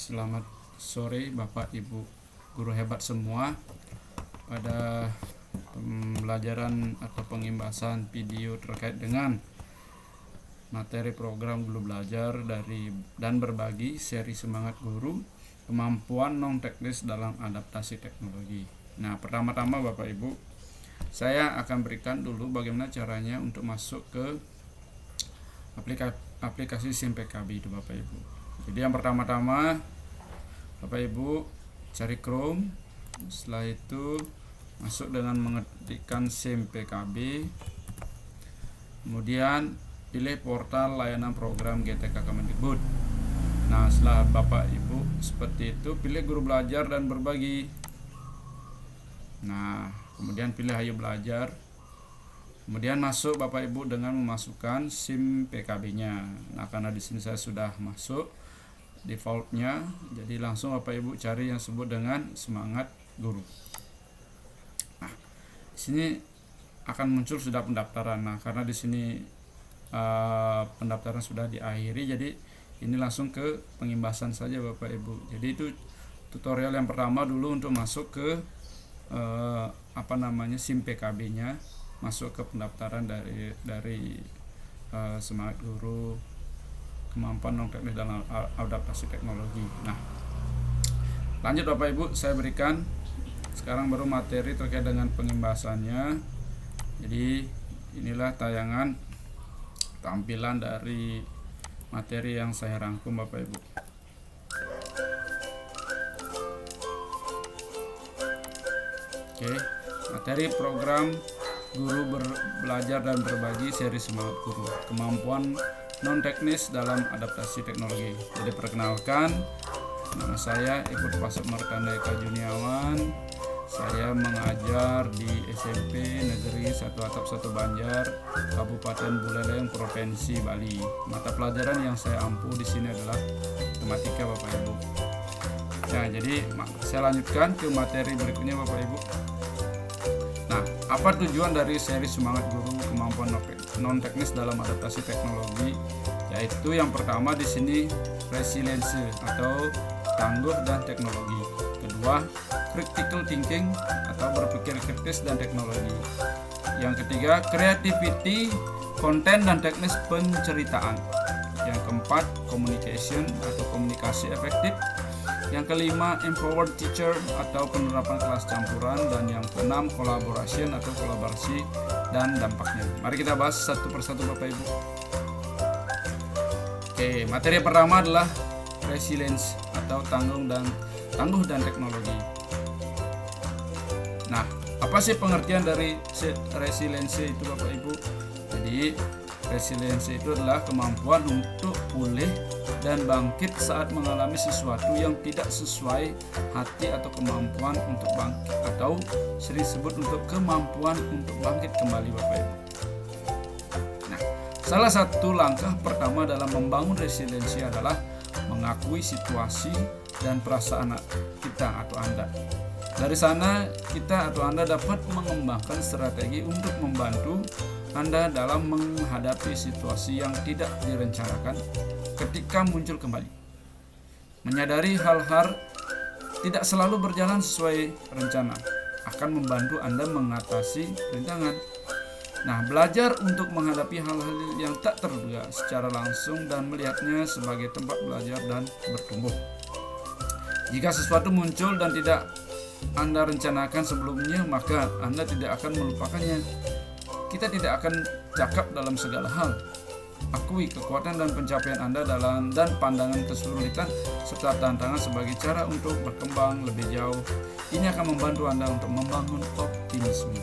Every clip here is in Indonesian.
Selamat sore Bapak Ibu guru hebat semua. Pada pembelajaran atau pengimbasan video terkait dengan materi program Guru Belajar dari dan Berbagi seri Semangat Guru, kemampuan non teknis dalam adaptasi teknologi. Nah, pertama-tama Bapak Ibu, saya akan berikan dulu bagaimana caranya untuk masuk ke aplikasi SIM PKB itu Bapak Ibu. Jadi yang pertama-tama Bapak Ibu cari Chrome, setelah itu masuk dengan mengetikkan SIM PKB, kemudian pilih portal layanan program GTK Kemendikbud. Nah, setelah Bapak Ibu seperti itu, pilih Guru Belajar dan Berbagi. Nah, kemudian pilih Ayo Belajar. Kemudian masuk Bapak Ibu dengan memasukkan SIM PKB-nya. Nah, karena di sini saya sudah masuk defaultnya, jadi langsung Bapak Ibu cari yang disebut dengan Semangat Guru. Nah, di sini akan muncul sudah pendaftaran. Nah, karena di sini pendaftaran sudah diakhiri, jadi ini langsung ke pengimbasan saja Bapak Ibu. Jadi itu tutorial yang pertama dulu untuk masuk ke SIM PKB-nya, masuk ke pendaftaran dari Semangat Guru, kemampuan non teknis dalam adaptasi teknologi. Nah, lanjut Bapak Ibu, saya berikan sekarang baru materi terkait dengan pengimbasannya. Jadi inilah tayangan tampilan dari materi yang saya rangkum Bapak Ibu. Oke, materi program Guru Belajar dan Berbagi seri Semangat Guru, kemampuan non teknis dalam adaptasi teknologi. Jadi perkenalkan, nama saya Ikut Pasuk Markanda Eka Juniawan. Saya mengajar di SMP Negeri 1 Atap 1 Banjar, Kabupaten Buleleng, Provinsi Bali. Mata pelajaran yang saya ampuh di sini adalah matematika Bapak Ibu. Nah, jadi saya lanjutkan ke materi berikutnya Bapak Ibu. Nah, apa tujuan dari seri Semangat Guru, kemampuan non teknis dalam adaptasi teknologi? Yaitu yang pertama di sini resiliensi atau tangguh dan teknologi. Kedua, critical thinking atau berpikir kritis dan teknologi. Yang ketiga, creativity, konten dan teknis penceritaan. Yang keempat, communication atau komunikasi efektif. Yang kelima, empowered teacher atau penerapan kelas campuran. Dan yang keenam, collaboration atau kolaborasi dan dampaknya. Mari kita bahas satu persatu Bapak Ibu. Oke, materi pertama adalah resilience atau tangguh dan teknologi. Nah, apa sih pengertian dari resiliensi itu Bapak Ibu? Jadi resiliensi itu adalah kemampuan untuk pulih dan bangkit saat mengalami sesuatu yang tidak sesuai hati atau kemampuan untuk bangkit, atau sering disebut untuk kemampuan untuk bangkit kembali Bapak Ibu. Nah, salah satu langkah pertama dalam membangun resiliensi adalah mengakui situasi dan perasaan kita atau Anda. Dari sana kita atau Anda dapat mengembangkan strategi untuk membantu Anda dalam menghadapi situasi yang tidak direncanakan ketika muncul kembali. Menyadari hal-hal tidak selalu berjalan sesuai rencana akan membantu Anda mengatasi rintangan. Nah, belajar untuk menghadapi hal-hal yang tak terduga secara langsung dan melihatnya sebagai tempat belajar dan bertumbuh. Jika sesuatu muncul dan tidak Anda rencanakan sebelumnya, maka Anda tidak akan melupakannya. Kita tidak akan cakap dalam segala hal. Akui kekuatan dan pencapaian Anda dan pandangan kesulitan serta tantangan sebagai cara untuk berkembang lebih jauh. Ini akan membantu Anda untuk membangun optimisme.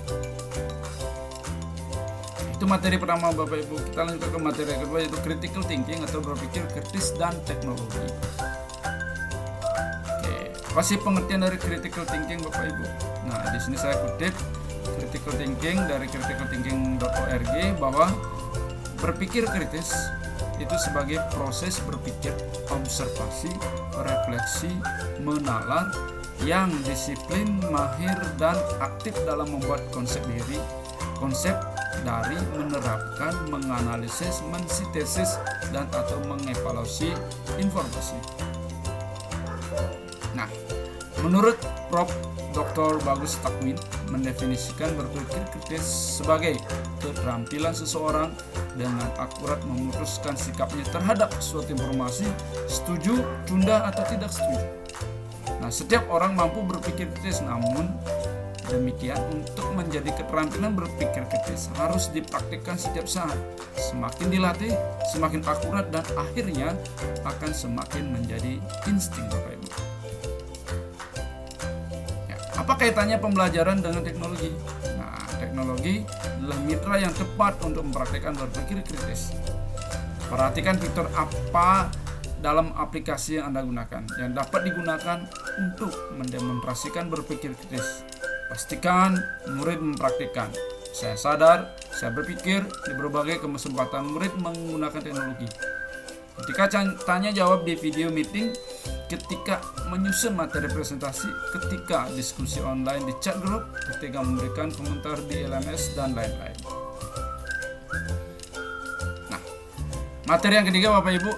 Itu materi pertama Bapak Ibu. Kita lanjut ke materi kedua, yaitu critical thinking atau berpikir kritis dan teknologi. Apa sih pengertian dari critical thinking Bapak Ibu? Nah, di sini saya kutip critical thinking dari criticalthinking.org bahwa berpikir kritis itu sebagai proses berpikir, observasi, refleksi, menalar yang disiplin, mahir, dan aktif dalam membuat konsep dari menerapkan, menganalisis, mensintesis, dan atau mengevaluasi informasi. Nah, menurut Prof. Dr. Bagus Takwin mendefinisikan berpikir kritis sebagai keterampilan seseorang dengan akurat memutuskan sikapnya terhadap suatu informasi, setuju, tunda, atau tidak setuju. Nah, setiap orang mampu berpikir kritis, namun demikian untuk menjadi keterampilan berpikir kritis harus dipraktikkan setiap saat. Semakin dilatih, semakin akurat, dan akhirnya akan semakin menjadi insting, Bapak Ibu. Apa kaitannya pembelajaran dengan teknologi? Nah, teknologi adalah mitra yang tepat untuk mempraktikkan berpikir kritis. Perhatikan fitur apa dalam aplikasi yang Anda gunakan yang dapat digunakan untuk mendemonstrasikan berpikir kritis. Pastikan murid mempraktikkan. Saya sadar, saya berpikir di berbagai kesempatan murid menggunakan teknologi. Ketika tanya jawab di video meeting, ketika menyusun materi presentasi, ketika diskusi online di chat group, ketika memberikan komentar di LMS, dan lain-lain. Nah, materi yang ketiga Bapak Ibu,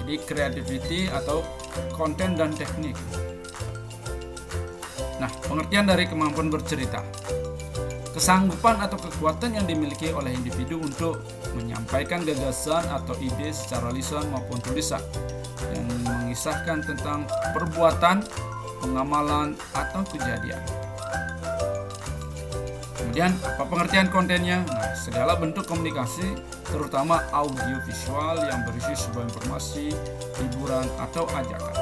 jadi creativity atau konten dan teknik. Nah, pengertian dari kemampuan bercerita. Kesanggupan atau kekuatan yang dimiliki oleh individu untuk menyampaikan gagasan atau ide secara lisan maupun tulisan yang mengisahkan tentang perbuatan, pengamalan, atau kejadian. Kemudian, apa pengertian kontennya? Nah, segala bentuk komunikasi, terutama audio visual yang berisi sebuah informasi, hiburan, atau ajakan.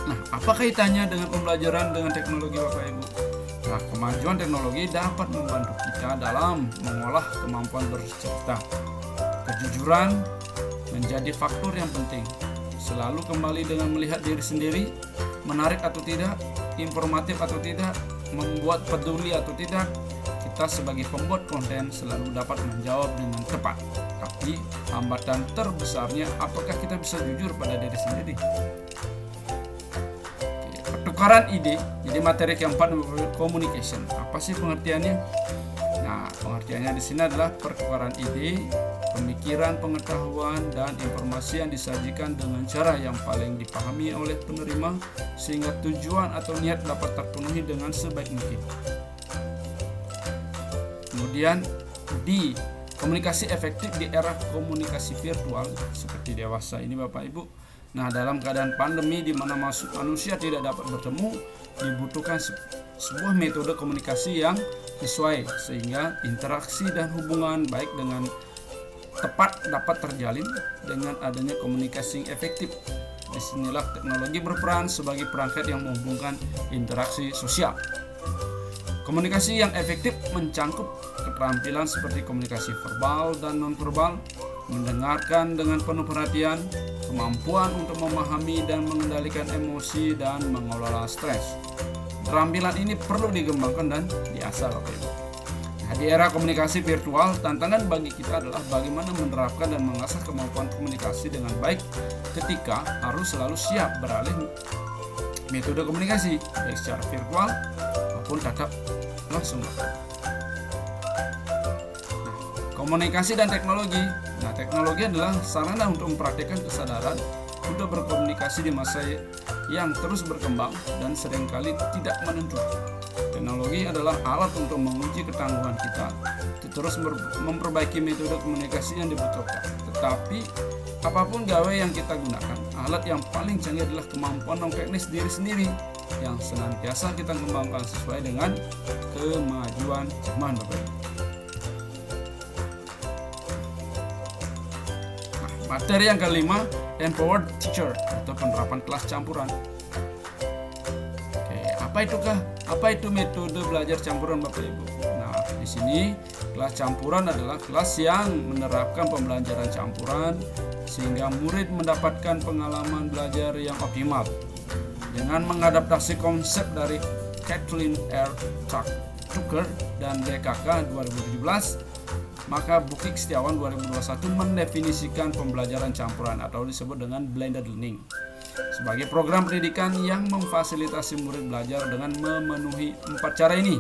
Nah, apa kaitannya dengan pembelajaran dengan teknologi Bapak Ibu? Nah, kemajuan teknologi dapat membantu kita dalam mengolah kemampuan bercerita. Kejujuran menjadi faktor yang penting. Selalu kembali dengan melihat diri sendiri, menarik atau tidak, informatif atau tidak, membuat peduli atau tidak. Kita sebagai pembuat konten selalu dapat menjawab dengan tepat. Tapi hambatan terbesarnya, apakah kita bisa jujur pada diri sendiri? Pertukaran ide, jadi materi keempat, communication. Apa sih pengertiannya? Nah, pengertiannya di sini adalah pertukaran ide, pemikiran, pengetahuan, dan informasi yang disajikan dengan cara yang paling dipahami oleh penerima sehingga tujuan atau niat dapat terpenuhi dengan sebaik mungkin. Kemudian di komunikasi efektif di era komunikasi virtual seperti dewasa ini Bapak Ibu. Nah, dalam keadaan pandemi di mana manusia tidak dapat bertemu, dibutuhkan sebuah metode komunikasi yang sesuai sehingga interaksi dan hubungan baik dengan tepat dapat terjalin dengan adanya komunikasi yang efektif. Disinilah teknologi berperan sebagai perangkat yang menghubungkan interaksi sosial. Komunikasi yang efektif mencangkup keterampilan seperti komunikasi verbal dan nonverbal, mendengarkan dengan penuh perhatian, kemampuan untuk memahami dan mengendalikan emosi, dan mengelola stres. Keterampilan ini perlu dikembangkan dan diasah Bapak Ibu. Nah, di era komunikasi virtual, tantangan bagi kita adalah bagaimana menerapkan dan mengasah kemampuan komunikasi dengan baik ketika harus selalu siap beralih metode komunikasi baik secara virtual maupun tatap langsung. Komunikasi dan teknologi. Nah, teknologi adalah sarana untuk mempraktikkan kesadaran untuk berkomunikasi di masa yang terus berkembang dan seringkali tidak menentu. Teknologi adalah alat untuk menguji ketangguhan kita untuk terus memperbaiki metode komunikasi yang dibutuhkan. Tetapi apapun gawe yang kita gunakan, alat yang paling canggih adalah kemampuan non-teknis diri sendiri yang senantiasa kita kembangkan sesuai dengan kemajuan zaman Bapak Ibu. Materi yang kelima, empowered teacher atau penerapan kelas campuran. Oke, apa itu metode belajar campuran Bapak Ibu? Nah, di sini kelas campuran adalah kelas yang menerapkan pembelajaran campuran sehingga murid mendapatkan pengalaman belajar yang optimal. Dengan mengadaptasi konsep dari Kathleen R. Tucker dan DKK 2017, maka Bukik Setiawan 2021 mendefinisikan pembelajaran campuran atau disebut dengan blended learning sebagai program pendidikan yang memfasilitasi murid belajar dengan memenuhi 4 cara ini,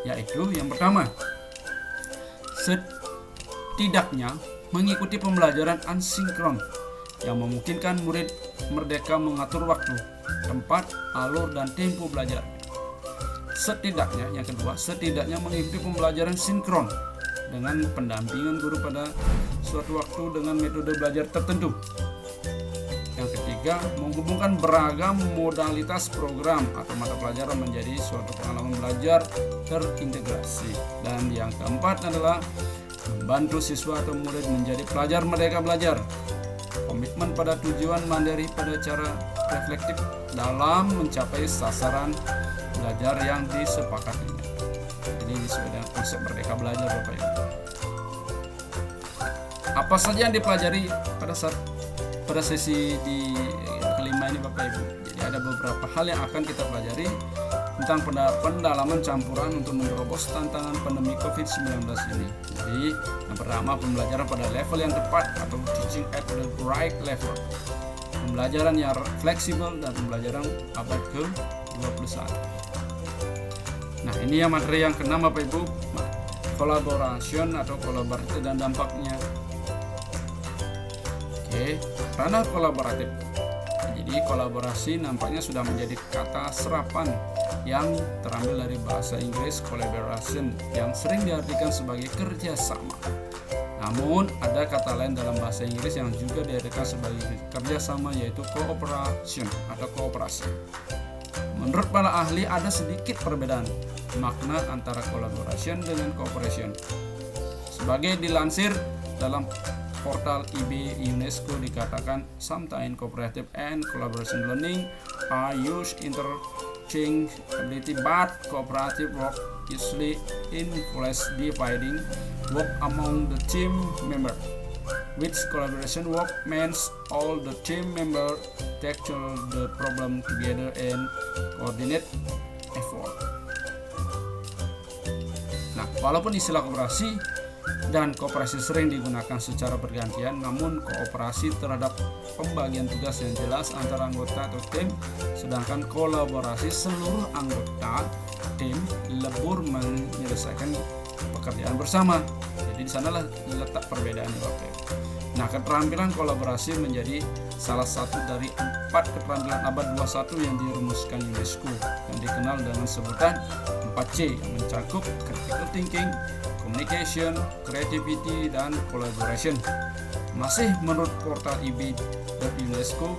yaitu yang pertama, setidaknya mengikuti pembelajaran asinkron yang memungkinkan murid merdeka mengatur waktu, tempat, alur, dan tempo belajar. Setidaknya mengikuti pembelajaran sinkron dengan pendampingan guru pada suatu waktu dengan metode belajar tertentu. Yang ketiga, menghubungkan beragam modalitas program atau mata pelajaran menjadi suatu pengalaman belajar terintegrasi. Dan yang keempat adalah membantu siswa atau murid menjadi pelajar merdeka belajar. Komitmen pada tujuan mandiri pada cara reflektif dalam mencapai sasaran belajar yang disepakatinya. Ini sesuai dengan konsep merdeka belajar, Bapak Ibu. Apa saja yang dipelajari pada sesi di kelima ini, Bapak Ibu? Jadi ada beberapa hal yang akan kita pelajari tentang pendalaman campuran untuk menerobos tantangan pandemi COVID-19 ini. Jadi yang pertama, pembelajaran pada level yang tepat atau teaching at the right level, pembelajaran yang fleksibel, dan pembelajaran abad ke-21. Nah, ini yang materi yang keenam, Bapak Ibu, collaboration atau kolaborasi dan dampaknya. Oke, ranah kolaboratif. Jadi kolaborasi nampaknya sudah menjadi kata serapan yang terambil dari bahasa Inggris collaboration yang sering diartikan sebagai kerjasama. Namun ada kata lain dalam bahasa Inggris yang juga diartikan sebagai kerjasama, yaitu cooperation atau kooperasi. Menurut para ahli ada sedikit perbedaan makna antara collaboration dengan cooperation. Sebagai dilansir dalam portal IB UNESCO dikatakan, sometimes cooperative and collaboration learning are used interchangeably, but cooperative work usually involves dividing work among the team member, which collaboration work means all the team member tackle the problem together and coordinate effort. Nah, walaupun istilah kooperasi dan kooperasi sering digunakan secara bergantian, namun kooperasi terhadap pembagian tugas yang jelas antara anggota atau tim, sedangkan kolaborasi seluruh anggota tim lebur menyelesaikan pekerjaan bersama. Jadi di sanalah letak perbedaannya, Bapak Ibu. Nah, keterampilan kolaborasi menjadi salah satu dari 4 keterampilan abad 21 yang dirumuskan UNESCO yang dikenal dengan sebutan 4C, yang mencakup critical thinking, communication, creativity, dan collaboration. Masih menurut portal IB.UNESCO,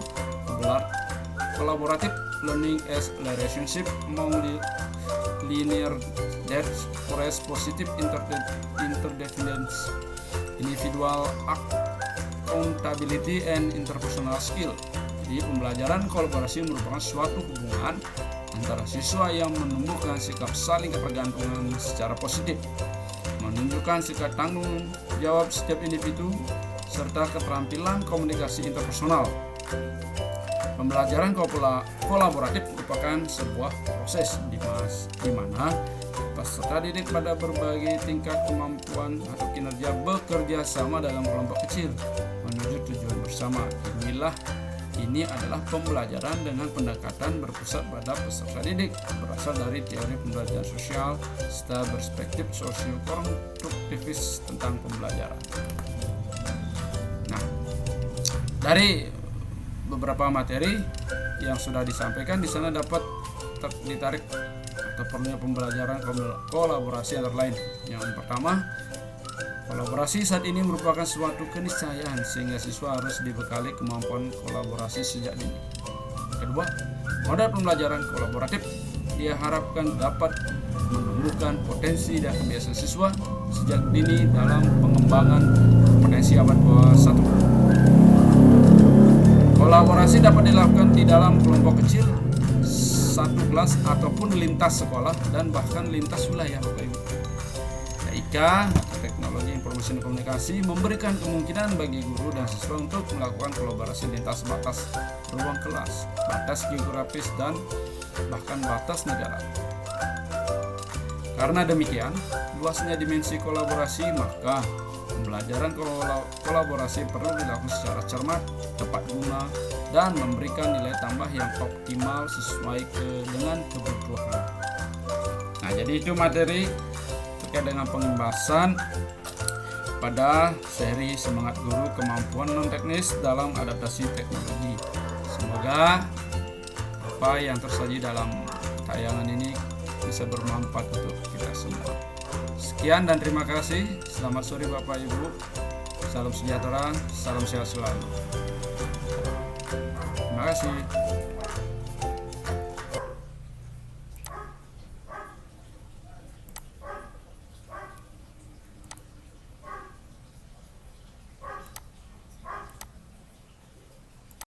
collaborative learning as a relationship among linear that express positive interdependence, individual accountability, and interpersonal skill. Jadi pembelajaran kolaborasi merupakan suatu hubungan antara siswa yang menumbuhkan sikap saling ketergantungan secara positif, menunjukkan sikap tanggung jawab setiap individu, serta keterampilan komunikasi interpersonal. Pembelajaran kolaboratif merupakan sebuah proses di mana peserta didik pada berbagai tingkat kemampuan atau kinerja bekerja sama dalam kelompok kecil menuju tujuan bersama. Ini adalah pembelajaran dengan pendekatan berpusat pada peserta didik, berasal dari teori pembelajaran sosial serta perspektif sosio-konstruktivis tentang pembelajaran. Nah, dari beberapa materi yang sudah disampaikan di sana dapat ditarik atau perlunya pembelajaran kolaborasi antara lain. Yang pertama, kolaborasi saat ini merupakan suatu keniscayaan sehingga siswa harus dibekali kemampuan kolaborasi sejak dini. Kedua, model pembelajaran kolaboratif diharapkan dapat menumbuhkan potensi dan kebiasaan siswa sejak dini dalam pengembangan potensi abad 21. Kolaborasi dapat dilakukan di dalam kelompok kecil, satu kelas, ataupun lintas sekolah dan bahkan lintas wilayah, Bapak Ibu. IKA, Teknologi Informasi dan Komunikasi, memberikan kemungkinan bagi guru dan siswa untuk melakukan kolaborasi lintas batas ruang kelas, batas geografis, dan bahkan batas negara. Karena demikian, luasnya dimensi kolaborasi, maka pembelajaran kolaborasi perlu dilakukan secara cermat, tepat guna, dan memberikan nilai tambah yang optimal sesuai dengan kebutuhan. Nah, jadi itu materi terkait dengan pengembasan pada seri Semangat Guru Kemampuan Non Teknis dalam Adaptasi Teknologi. Semoga apa yang tersaji dalam tayangan ini bisa bermanfaat untuk kita semua. Sekian dan terima kasih. Selamat sore Bapak Ibu. Salam sejahtera, salam sehat selalu. Terima kasih.